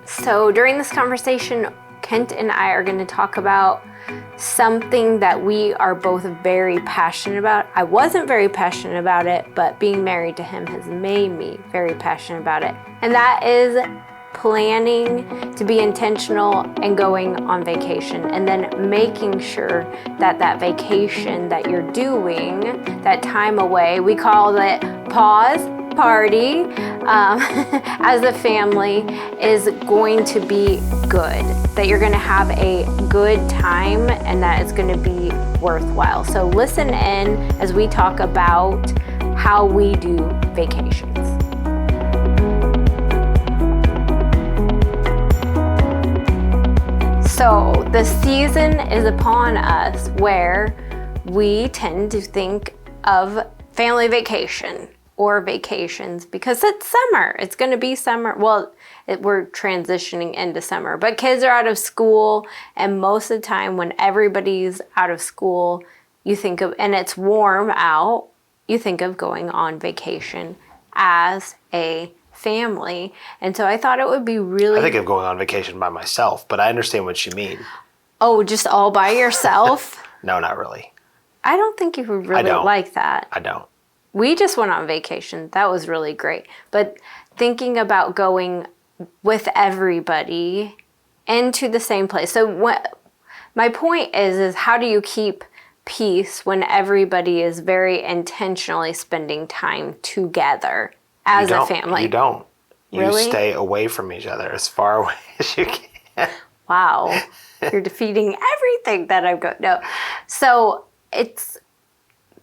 So during this conversation, Kent and I are going to talk about something that we are both very passionate about. I wasn't very passionate about it, but being married to him has made me very passionate about it. And that is planning to be intentional and going on vacation, and then making sure that that vacation that you're doing, that time away, we call it pause party, as a family, is going to be good, that you're going to have a good time and that it's going to be worthwhile. So listen in as we talk about how we do vacations. So the season is upon us where we tend to think of family vacation or vacations because it's summer. It's going to be summer. Well, we're transitioning into summer, but kids are out of school, and most of the time when everybody's out of school, you think of, and it's warm out, you think of going on vacation as a family. And so I thought it would be really... I think of going on vacation by myself, but I understand what you mean. Oh, just all by yourself? No, not really. I don't think you would really like that. I don't. We just went on vacation. That was really great. But thinking about going with everybody into the same place. So what my point is how do you keep peace when everybody is very intentionally spending time together as a family? You don't. You Really? stay away from each other as far away as you can. Wow. You're defeating everything that I've got. No. So it's...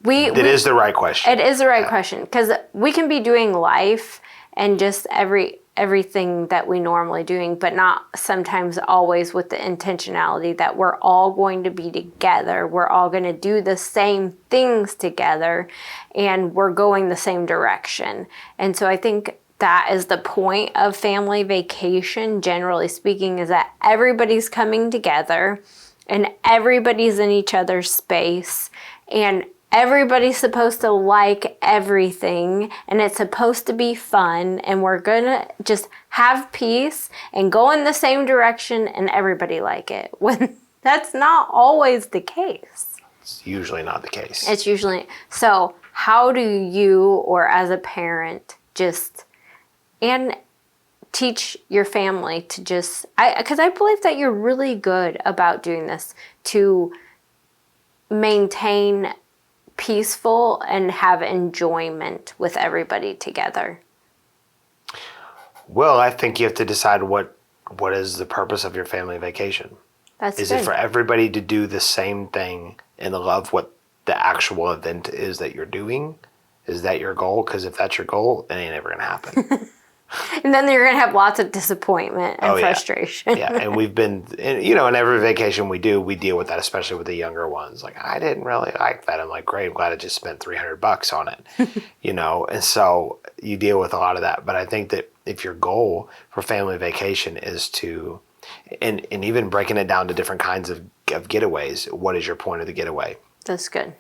It is the right question. It is the right question, because we can be doing life and just everything that we normally doing, but not sometimes always with the intentionality that we're all going to be together. We're all going to do the same things together, and we're going the same direction. And so I think that is the point of family vacation, generally speaking, is that everybody's coming together and everybody's in each other's space, and everybody's supposed to like everything, and it's supposed to be fun, and we're gonna just have peace and go in the same direction and everybody like it. When that's not always the case. It's usually not the case. It's usually... So how do you, or as a parent, and teach your family to just... Because I believe that you're really good about doing this, to maintain peaceful and have enjoyment with everybody together? Well, I think you have to decide what is the purpose of your family vacation. Is it for everybody to do the same thing and love what the actual event is that you're doing? Is that your goal? Because if that's your goal, it ain't ever going to happen. And then you're going to have lots of disappointment and frustration. Yeah, and we've been, in every vacation we deal with that, especially with the younger ones. Like, I didn't really like that. I'm like, great, I'm glad I just spent $300 on it, and so you deal with a lot of that. But I think that if your goal for family vacation is to, and even breaking it down to different kinds of getaways, what is your point of the getaway? That's good.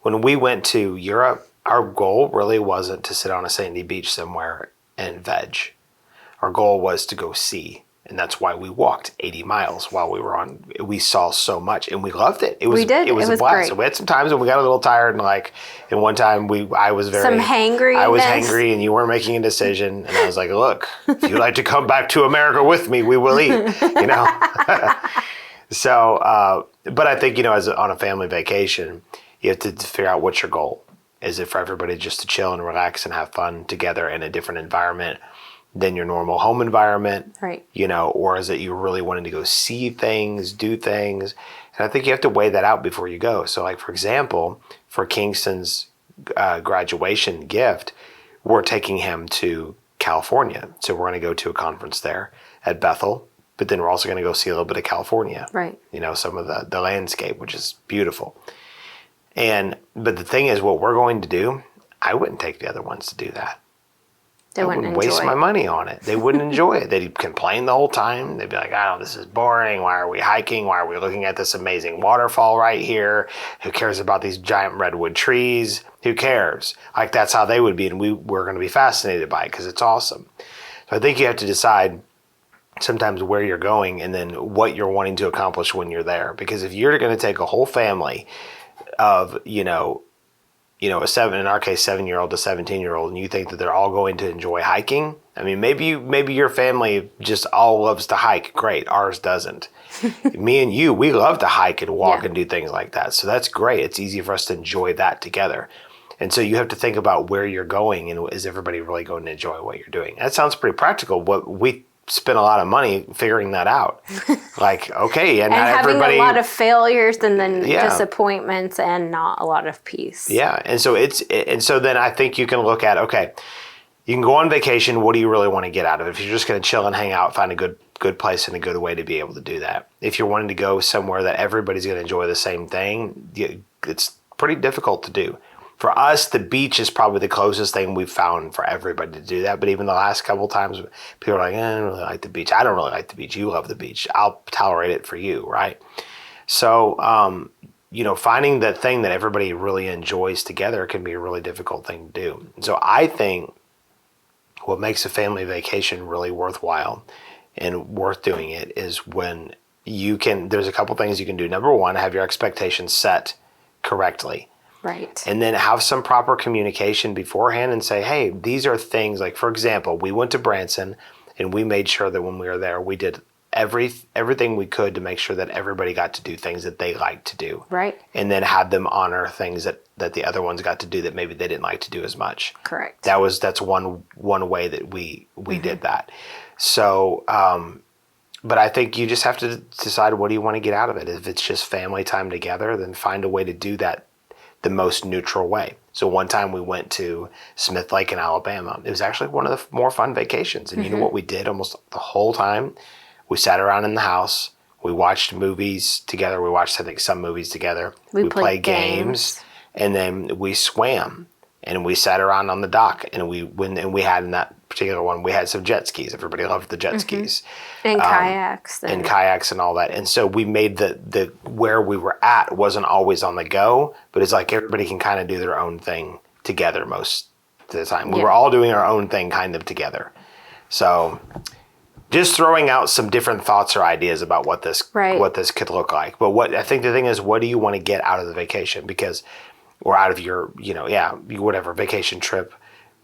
When we went to Europe, our goal really wasn't to sit on a sandy beach somewhere and veg. Our goal was to go see, and that's why we walked 80 miles while we were on. We saw so much, and we loved it. It was a blast. Great. So we had some times when we got a little tired, and one time I was hangry, and you weren't making a decision, and I was like, "Look, if you'd like to come back to America with me, we will eat." So, but I think as on a family vacation, you have to figure out what's your goal. Is it for everybody just to chill and relax and have fun together in a different environment than your normal home environment? Right. Or is it you really wanting to go see things, do things? And I think you have to weigh that out before you go. So, like, for example, for Kingston's graduation gift, we're taking him to California. So we're going to go to a conference there at Bethel, but then we're also going to go see a little bit of California. Right. Some of the landscape, which is beautiful. But the thing is, what we're going to do, I wouldn't take the other ones to do that. They wouldn't waste my money on it. They wouldn't enjoy it. They'd complain the whole time. They'd be like, "Oh, this is boring. Why are we hiking? Why are we looking at this amazing waterfall right here? Who cares about these giant redwood trees? Who cares?" Like, that's how they would be, and we're going to be fascinated by it because it's awesome. So I think you have to decide sometimes where you're going and then what you're wanting to accomplish when you're there. Because if you're going to take a whole family of, in our case, 7-year-old to 17-year-old, and you think that they're all going to enjoy hiking. I mean, maybe your family just all loves to hike. Great. Ours doesn't. Me and you, we love to hike and walk and do things like that. So that's great. It's easy for us to enjoy that together. And so you have to think about where you're going and is everybody really going to enjoy what you're doing? That sounds pretty practical. But we spent a lot of money figuring that out. Like, okay, and not having everybody, a lot of failures and then disappointments and not a lot of peace. Yeah, and so then I think you can look at, okay, you can go on vacation. What do you really want to get out of it? If you're just going to chill and hang out, find a good place and a good way to be able to do that. If you're wanting to go somewhere that everybody's going to enjoy the same thing, it's pretty difficult to do. For us, the beach is probably the closest thing we've found for everybody to do that. But even the last couple of times, people are like, I don't really like the beach. I don't really like the beach. You love the beach. I'll tolerate it for you, right? So, finding the thing that everybody really enjoys together can be a really difficult thing to do. And so I think what makes a family vacation really worthwhile and worth doing it is when there's a couple things you can do. Number one, have your expectations set correctly. Right. And then have some proper communication beforehand and say, hey, these are things like, for example, we went to Branson and we made sure that when we were there, we did everything we could to make sure that everybody got to do things that they liked to do. Right. And then had them honor things that the other ones got to do that maybe they didn't like to do as much. Correct. That's one way that we did that. So, but I think you just have to decide what do you want to get out of it. If it's just family time together, then find a way to do that the most neutral way. So one time we went to Smith Lake in Alabama. It was actually one of the more fun vacations. And you know what we did almost the whole time? We sat around in the house. We watched movies together. We watched, I think, some movies together. We played games. And then we swam. And we sat around on the dock. And we had in that particular one, we had some jet skis. Everybody loved the jet skis. And kayaks. And kayaks and all that. And so we made the where we were at wasn't always on the go, but it's like everybody can kind of do their own thing together most of the time. We were all doing our own thing kind of together. So just throwing out some different thoughts or ideas about what this could look like. But what I think the thing is, what do you want to get out of the vacation? Because or out of your, whatever vacation trip,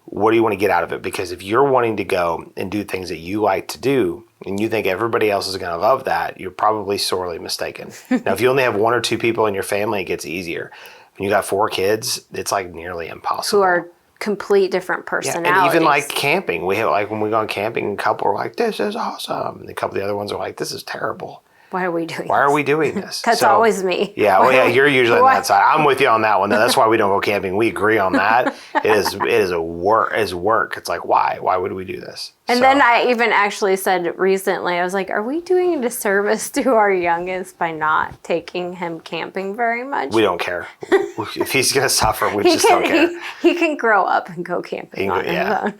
what do you want to get out of it? Because if you're wanting to go and do things that you like to do and you think everybody else is going to love that, you're probably sorely mistaken. Now, if you only have 1 or 2 people in your family, it gets easier. When you got 4 kids, it's like nearly impossible. Who are complete different personalities. Yeah, and even like camping, we have like when we go on camping, a couple are like, "This is awesome," and a couple of the other ones are like, "This is terrible. Why are we doing this?" That's always me. Yeah, you're usually on that side. I'm with you on that one. That's why we don't go camping. We agree on that. It is work. It's like, why? Why would we do this? And then I even actually said recently, I was like, are we doing a disservice to our youngest by not taking him camping very much? We don't care. If he's going to suffer, we just don't care. He can grow up and go camping on his own.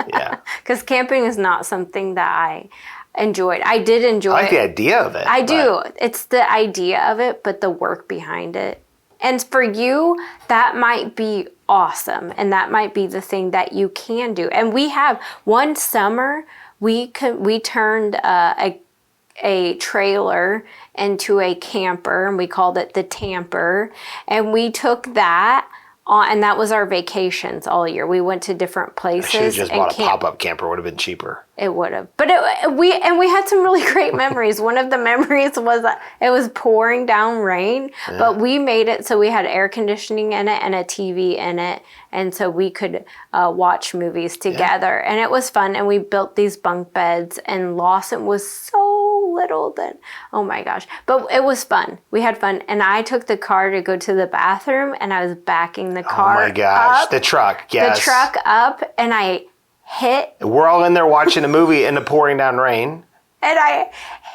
Yeah. Because camping is not something that I enjoyed. I did enjoy it. I like the idea of it. I do. It's the idea of it, but the work behind it. And for you, that might be awesome. And that might be the thing that you can do. And we have one summer, we turned a trailer into a camper, and we called it the Tamper. And we took that on, and that was our vacations all year. We went to different places. I should have just bought a pop-up camper. Would have been cheaper. It would have. But we had some really great memories. One of the memories was that it was pouring down rain, but we made it so we had air conditioning in it and a TV in it. And so we could watch movies together. And it was fun. And we built these bunk beds. And Lawson was so little that, oh my gosh. But it was fun. We had fun. And I took the car to go to the bathroom. And I was backing the car up. Oh my gosh. The truck. Yes. The truck up. And I hit. We're all in there watching a movie in the pouring down rain. And I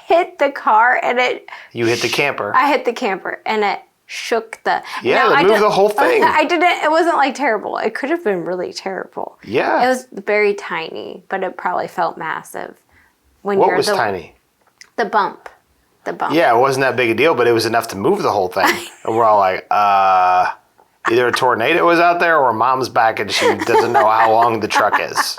hit the car and it. You hit the camper. I hit the camper and it shook the. Yeah, it moved the whole thing. I didn't. It wasn't like terrible. It could have been really terrible. Yeah. It was very tiny, but it probably felt massive. What was tiny? The bump. The bump. Yeah, it wasn't that big a deal, but it was enough to move the whole thing. And we're all like, either a tornado was out there or Mom's back and she doesn't know how long the truck is.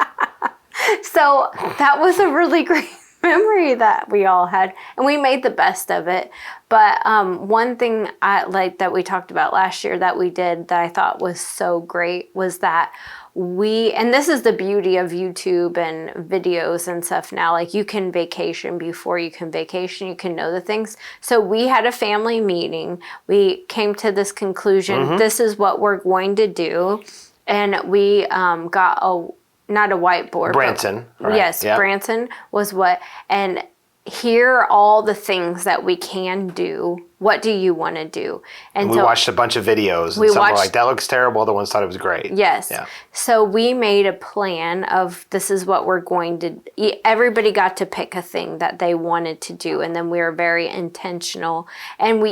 So that was a really great memory that we all had, and we made the best of it. But one thing I like that we talked about last year that we did that I thought was so great was that and this is the beauty of YouTube and videos and stuff now, like you can vacation before you can vacation, you can know the things. So we had a family meeting. We came to this conclusion, this is what we're going to do. And we got not a whiteboard. Branson. But, right? Yes, Yep. Branson was what, and here are all the things that we can do. What do you want to do? And We watched a bunch of videos, and some were like, that looks terrible. Other ones thought it was great. Yes. Yeah. So we made a plan of this is what we're going to. Everybody got to pick a thing that they wanted to do, and then we were very intentional. And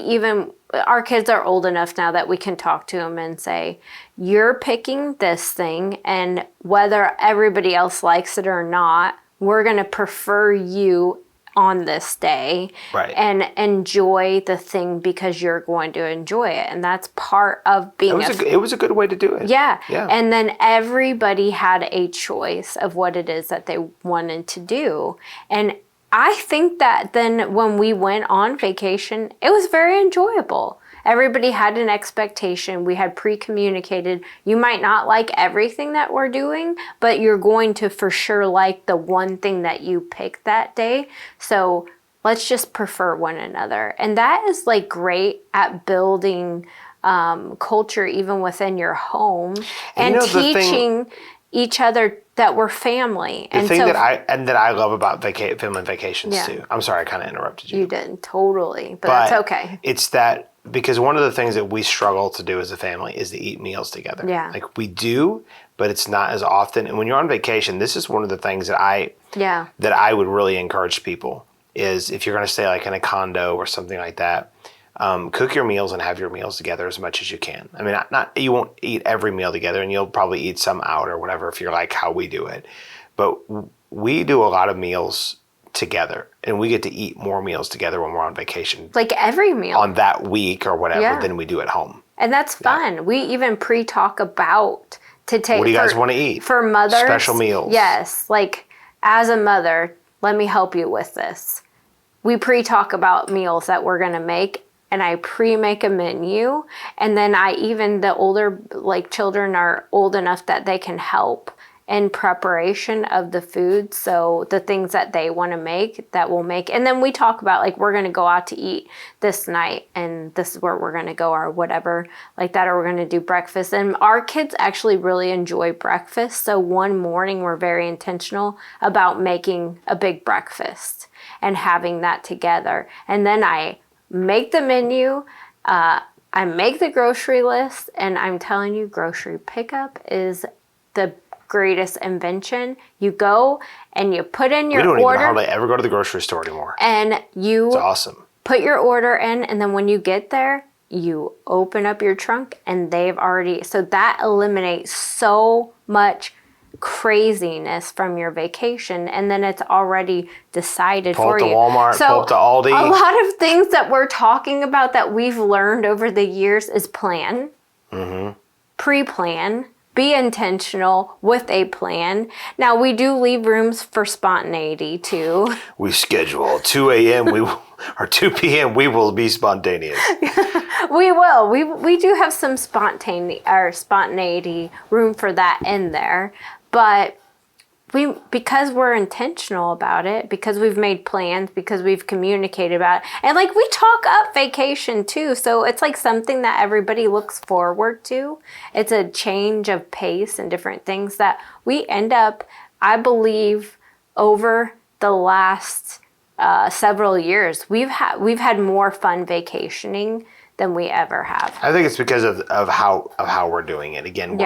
our kids are old enough now that we can talk to them and say, "You're picking this thing, and whether everybody else likes it or not, we're going to prefer you on this day, Right. and enjoy the thing because you're going to enjoy it." And that's part of being It was a good way to do it. yeah. Yeah. And then everybody had a choice of what it is that they wanted to do. And I think that then when we went on vacation, it was very enjoyable. Everybody had an expectation. We had pre-communicated. You might not like everything that we're doing, but you're going to for sure like the one thing that you picked that day. So let's just prefer one another. And that is like great at building culture even within your home and teaching each other that we're family. The thing that I love about family vacations too. I'm sorry, I kind of interrupted you. You didn't totally, but that's okay. It's that because one of the things that we struggle to do as a family is to eat meals together. Yeah. Like we do, but it's not as often. And when you're on vacation, this is one of the things that I would really encourage people is if you're going to stay like in a condo or something like that, cook your meals and have your meals together as much as you can. I mean, not you won't eat every meal together, and you'll probably eat some out or whatever if you're like how we do it. But we do a lot of meals together, and we get to eat more meals together when we're on vacation. Like every meal. On that week or whatever than we do at home. And that's fun. Yeah. We even pre-talk about to take. What do you guys want to eat? For mothers. Special meals. Yes. Like as a mother, let me help you with this. We pre-talk about meals that we're going to make, and I pre-make a menu. And then the older children are old enough that they can help in preparation of the food. So the things that they want to make, that we'll make. And then we talk about we're going to go out to eat this night and this is where we're going to go or whatever like that, or we're going to do breakfast. And our kids actually really enjoy breakfast. So one morning we're very intentional about making a big breakfast and having that together. And then I make the menu, I make the grocery list, and I'm telling you, grocery pickup is the greatest invention. You go and you put in your order. We don't even hardly ever go to the grocery store anymore. And it's awesome. Put your order in, and then when you get there, you open up your trunk and they've already, so that eliminates so much craziness from your vacation, and then it's already decided for you. Pull up to Walmart, pull up to Aldi. A lot of things that we're talking about that we've learned over the years is plan, pre-plan, be intentional with a plan. Now, we do leave rooms for spontaneity too. We schedule 2 a.m. or 2 p.m. We will be spontaneous. We will. We do have some spontaneity room for that in there. But because we're intentional about it, because we've made plans, because we've communicated about it, and we talk up vacation too. So it's something that everybody looks forward to. It's a change of pace and different things that we end up, I believe, over the last several years, we've had more fun vacationing than we ever have. I think it's because of how we're doing it. Again,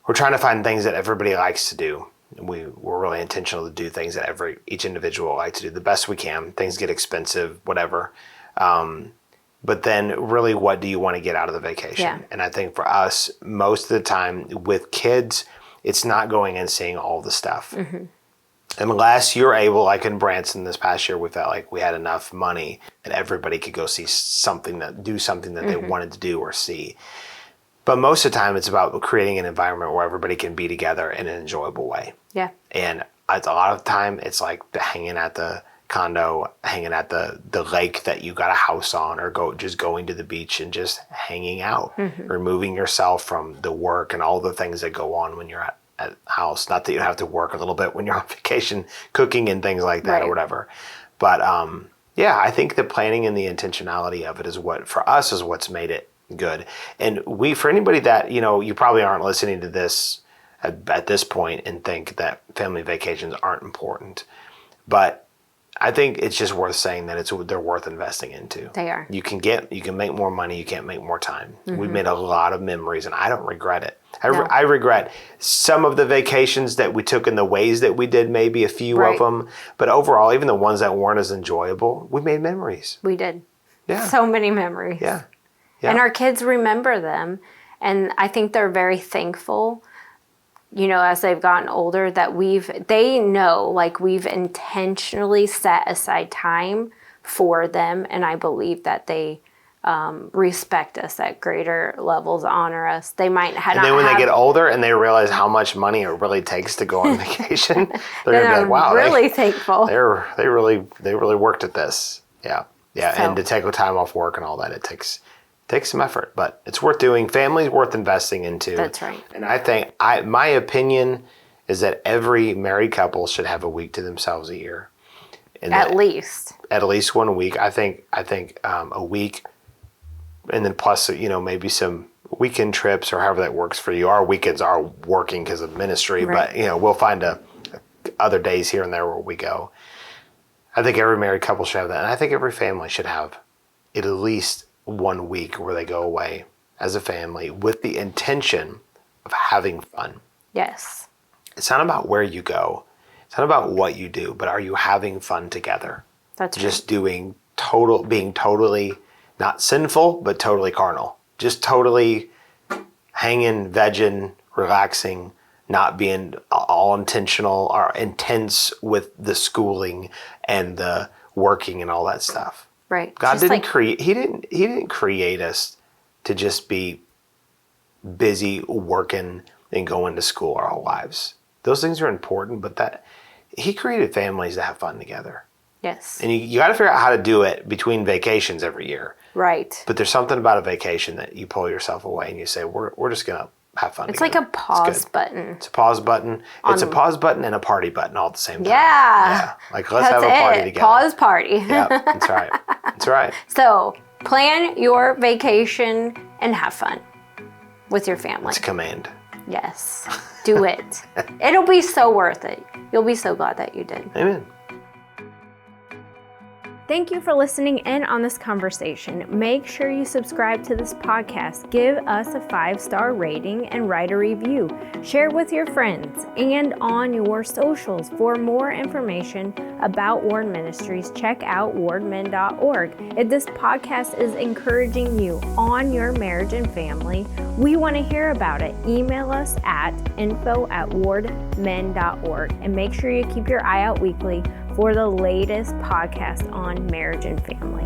we're trying to find things that everybody likes to do. We're really intentional to do things that each individual likes to do the best we can. Things get expensive, whatever. But then really, what do you want to get out of the vacation? Yeah. And I think for us, most of the time with kids, it's not going and seeing all the stuff. Unless you're able, like in Branson this past year, we felt like we had enough money that everybody could go see something that they wanted to do or see. But most of the time, it's about creating an environment where everybody can be together in an enjoyable way. Yeah. And it's a lot of time it's like hanging at the condo, hanging at the lake that you got a house on, or going to the beach and just hanging out, removing yourself from the work and all the things that go on when you're at house. Not that you have to work a little bit when you're on vacation, cooking and things like that, Right. or whatever. But yeah, I think the planning and the intentionality of it is what, for us, is what's made it good. And for anybody that, you probably aren't listening to this at this point and think that family vacations aren't important. But I think it's just worth saying that they're worth investing into. They are. You can make more money. You can't make more time. We've made a lot of memories, and I don't regret it. No. I regret some of the vacations that we took in the ways that we did, maybe a few Right. of them. But overall, even the ones that weren't as enjoyable, we made memories. We did. Yeah. So many memories. Yeah. And our kids remember them. And I think they're very thankful, as they've gotten older, that they know, like, we've intentionally set aside time for them. And I believe that they respect us at greater levels, honor us. They might have. And then when they get older and they realize how much money it really takes to go on vacation, they're then gonna be I'm like, "Wow, really thankful." they really worked at this." Yeah, yeah. So- And to take time off work and all that, it takes some effort, but it's worth doing. Family's worth investing into. That's right. And I think my opinion is that every married couple should have a week to themselves a year. And At least. at least 1 week. I think a week, and then plus maybe some weekend trips or however that works for you. Our weekends are working because of ministry, Right. but we'll find other days here and there where we go. I think every married couple should have that, and I think every family should have at least 1 week where they go away as a family with the intention of having fun. Yes. It's not about where you go. It's not about what you do, but are you having fun together? That's Just being totally not sinful, but totally carnal. Just totally hanging, vegging, relaxing, not being all intentional or intense with the schooling and the working and all that stuff. right. God Just didn't like- create. He didn't create us to just be busy working and going to school our whole lives. Those things are important, but that He created families to have fun together. Yes. And you got to figure out how to do it between vacations every year. Right. But there's something about a vacation that you pull yourself away and you say, we're just gonna have fun. It's together. like a pause good. button. It's a pause button. It's a pause button and a party button all at the same time. Yeah. Like let's have a party together. Pause party. Yeah, that's right. That's right. So plan your vacation and have fun with your family. It's a command. Yes. Do it. It'll be so worth it. You'll be so glad that you did. Amen. Thank you for listening in on this conversation. Make sure you subscribe to this podcast, give us a 5-star rating, and write a review. Share with your friends and on your socials. For more information about Ward Ministries, check out wardmen.org. If this podcast is encouraging you on your marriage and family, we want to hear about it. Email us at info@wardmen.org, and make sure you keep your eye out weekly for the latest podcast on marriage and family.